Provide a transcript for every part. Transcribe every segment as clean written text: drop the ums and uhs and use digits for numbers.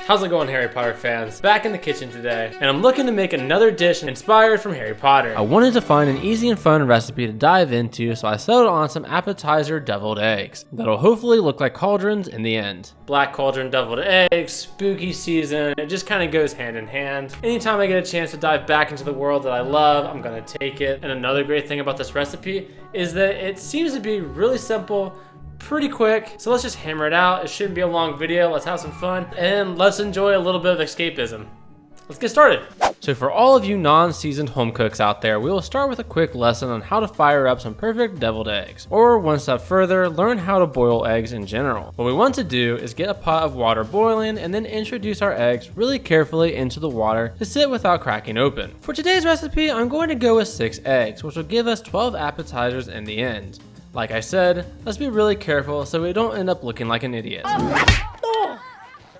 How's it going, Harry Potter fans? Back in the kitchen today, and I'm looking to make another dish inspired from Harry Potter. I wanted to find an easy and fun recipe to dive into, so I settled on some appetizer deviled eggs that'll hopefully look like cauldrons in the end. Black cauldron deviled eggs, spooky season, it just kind of goes hand in hand. Anytime I get a chance to dive back into the world that I love, I'm gonna take it. And another great thing about this recipe is that it seems to be really simple, pretty quick, so let's just hammer it out. It shouldn't be a long video. Let's have some fun and let's enjoy a little bit of escapism. Let's get started. So for all of you non-seasoned home cooks out there, we will start with a quick lesson on how to fire up some perfect deviled eggs, or one step further, learn how to boil eggs in general. What we want to do is get a pot of water boiling and then introduce our eggs really carefully into the water to sit without cracking open. For today's recipe, I'm going to go with 6 eggs, which will give us 12 appetizers in the end. Like I said, let's be really careful so we don't end up looking like an idiot.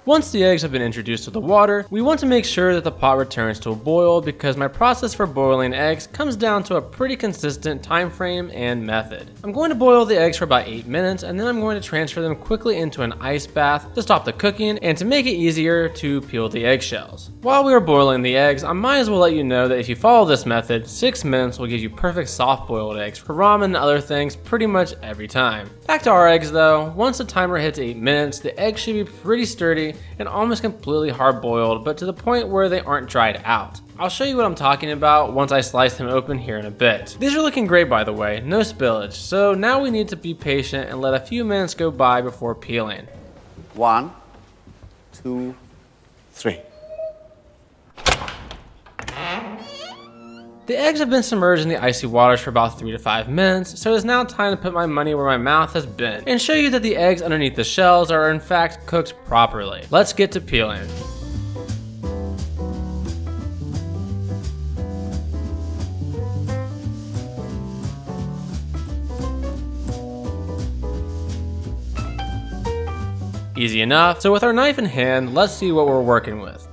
Once the eggs have been introduced to the water, we want to make sure that the pot returns to a boil because my process for boiling eggs comes down to a pretty consistent time frame and method. I'm going to boil the eggs for about 8 minutes and then I'm going to transfer them quickly into an ice bath to stop the cooking and to make it easier to peel the eggshells. While we are boiling the eggs, I might as well let you know that if you follow this method, 6 minutes will give you perfect soft boiled eggs for ramen and other things pretty much every time. Back to our eggs though, once the timer hits 8 minutes, the eggs should be pretty sturdy and almost completely hard boiled, but to the point where they aren't dried out. I'll show you what I'm talking about once I slice them open here in a bit. These are looking great, by the way, no spillage, so now we need to be patient and let a few minutes go by before peeling. 1, 2, 3. The eggs have been submerged in the icy waters for about 3 to 5 minutes, so it's now time to put my money where my mouth has been and show you that the eggs underneath the shells are in fact cooked properly. Let's get to peeling. Easy enough, so with our knife in hand, let's see what we're working with.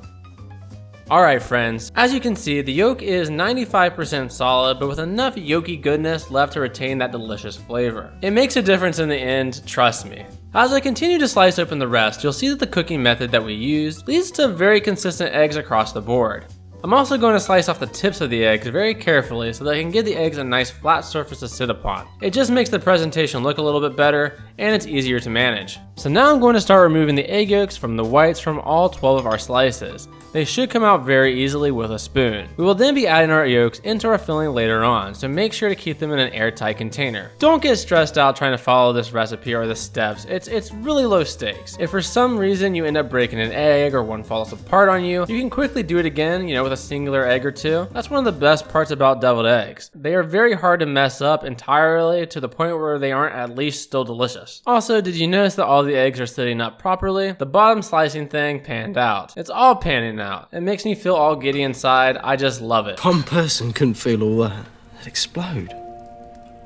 Alright friends, as you can see, the yolk is 95% solid, but with enough yolky goodness left to retain that delicious flavor. It makes a difference in the end, trust me. As I continue to slice open the rest, you'll see that the cooking method that we use leads to very consistent eggs across the board. I'm also going to slice off the tips of the eggs very carefully so that I can give the eggs a nice flat surface to sit upon. It just makes the presentation look a little bit better and it's easier to manage. So now I'm going to start removing the egg yolks from the whites from all 12 of our slices. They should come out very easily with a spoon. We will then be adding our yolks into our filling later on, so make sure to keep them in an airtight container. Don't get stressed out trying to follow this recipe or the steps, it's really low stakes. If for some reason you end up breaking an egg or one falls apart on you, you can quickly do it again, with a singular egg or two. That's one of the best parts about deviled eggs. They are very hard to mess up entirely to the point where they aren't at least still delicious. Also, did you notice that all the eggs are sitting up properly? The bottom slicing thing panned out. It's all panning out. It makes me feel all giddy inside. I just love it. One person couldn't feel all that. It'd explode.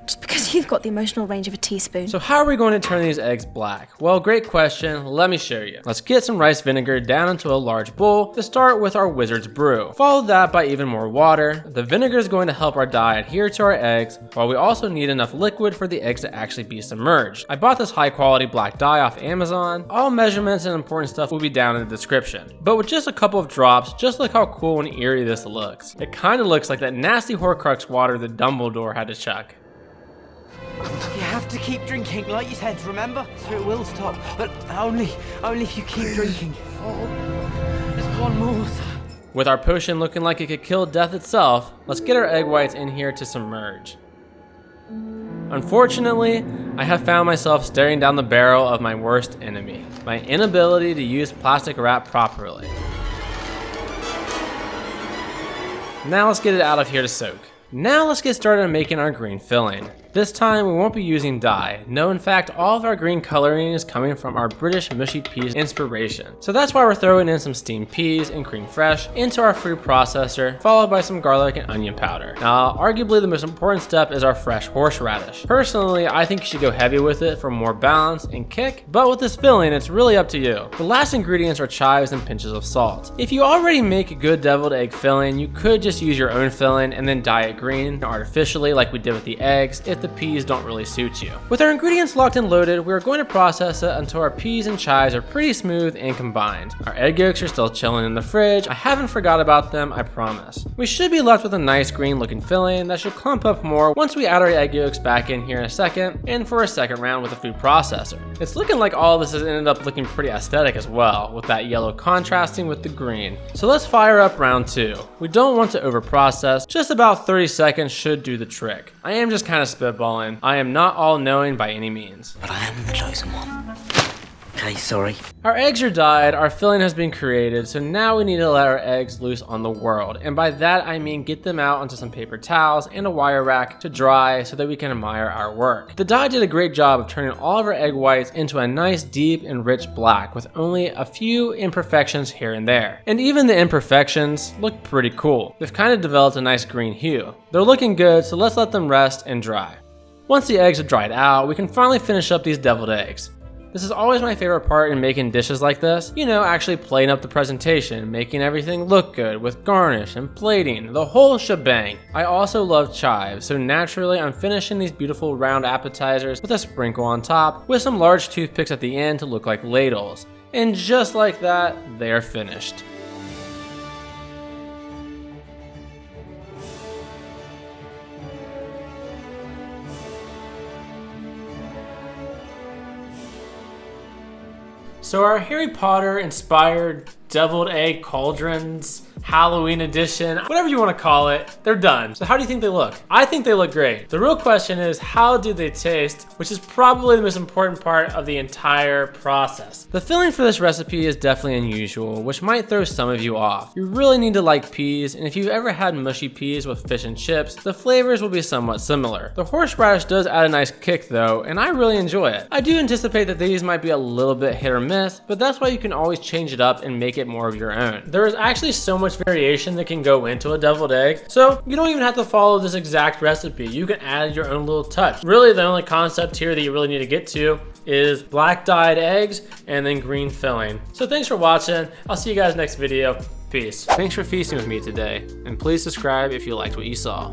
Just because you've got the emotional range of a teaspoon. So how are we going to turn these eggs black? Well, great question. Let me show you. Let's get some rice vinegar down into a large bowl to start with our wizard's brew. Follow that by even more water. The vinegar is going to help our dye adhere to our eggs, while we also need enough liquid for the eggs to actually be submerged. I bought this high quality black dye off Amazon. All measurements and important stuff will be down in the description. But with just a couple of drops, just look how cool and eerie this looks. It kind of looks like that nasty Horcrux water that Dumbledore had to chuck. You have to keep drinking, like you said, remember? So it will stop, but only if you keep drinking. Oh, just one more. With our potion looking like it could kill death itself, let's get our egg whites in here to submerge. Unfortunately, I have found myself staring down the barrel of my worst enemy, my inability to use plastic wrap properly. Now let's get it out of here to soak. Now let's get started on making our green filling. This time we won't be using dye. No, in fact, all of our green coloring is coming from our British mushy peas inspiration. So that's why we're throwing in some steamed peas and creme fraiche into our food processor, followed by some garlic and onion powder. Now, arguably the most important step is our fresh horseradish. Personally, I think you should go heavy with it for more balance and kick, but with this filling, it's really up to you. The last ingredients are chives and pinches of salt. If you already make a good deviled egg filling, you could just use your own filling and then dye it green artificially like we did with the eggs if the the peas don't really suit you. With our ingredients locked and loaded, we are going to process it until our peas and chives are pretty smooth and combined. Our egg yolks are still chilling in the fridge. I haven't forgot about them, I promise. We should be left with a nice green looking filling that should clump up more once we add our egg yolks back in here in a second and for a second round with a food processor. It's looking like all this has ended up looking pretty aesthetic as well, with that yellow contrasting with the green. So let's fire up round 2. We don't want to over process, just about 30 seconds should do the trick. I am just kind of spitballing. I am not all knowing by any means. But I am the chosen one. Okay, sorry. Our eggs are dyed, our filling has been created, so now we need to let our eggs loose on the world. And by that I mean get them out onto some paper towels and a wire rack to dry so that we can admire our work. The dye did a great job of turning all of our egg whites into a nice deep and rich black with only a few imperfections here and there. And even the imperfections look pretty cool. They've kind of developed a nice green hue. They're looking good, so let's let them rest and dry. Once the eggs are dried out, we can finally finish up these deviled eggs. This is always my favorite part in making dishes like this. You know, actually plating up the presentation, making everything look good with garnish and plating, the whole shebang. I also love chives, so naturally I'm finishing these beautiful round appetizers with a sprinkle on top, with some large toothpicks at the end to look like ladles. And just like that, they're finished. So our Harry Potter inspired deviled egg cauldrons, Halloween edition, whatever you want to call it, they're done. So how do you think they look? I think they look great. The real question is, how do they taste? Which is probably the most important part of the entire process. The filling for this recipe is definitely unusual, which might throw some of you off. You really need to like peas, and if you've ever had mushy peas with fish and chips, the flavors will be somewhat similar. The horseradish does add a nice kick though, and I really enjoy it. I do anticipate that these might be a little bit hit or miss, but that's why you can always change it up and make it more of your own. There is actually so much variation that can go into a deviled egg, so you don't even have to follow this exact recipe. You can add your own little touch. Really, the only concept here that you really need to get to is black dyed eggs and then green filling. So thanks for watching. I'll see you guys next video. Peace. Thanks for feasting with me today, and please subscribe if you liked what you saw.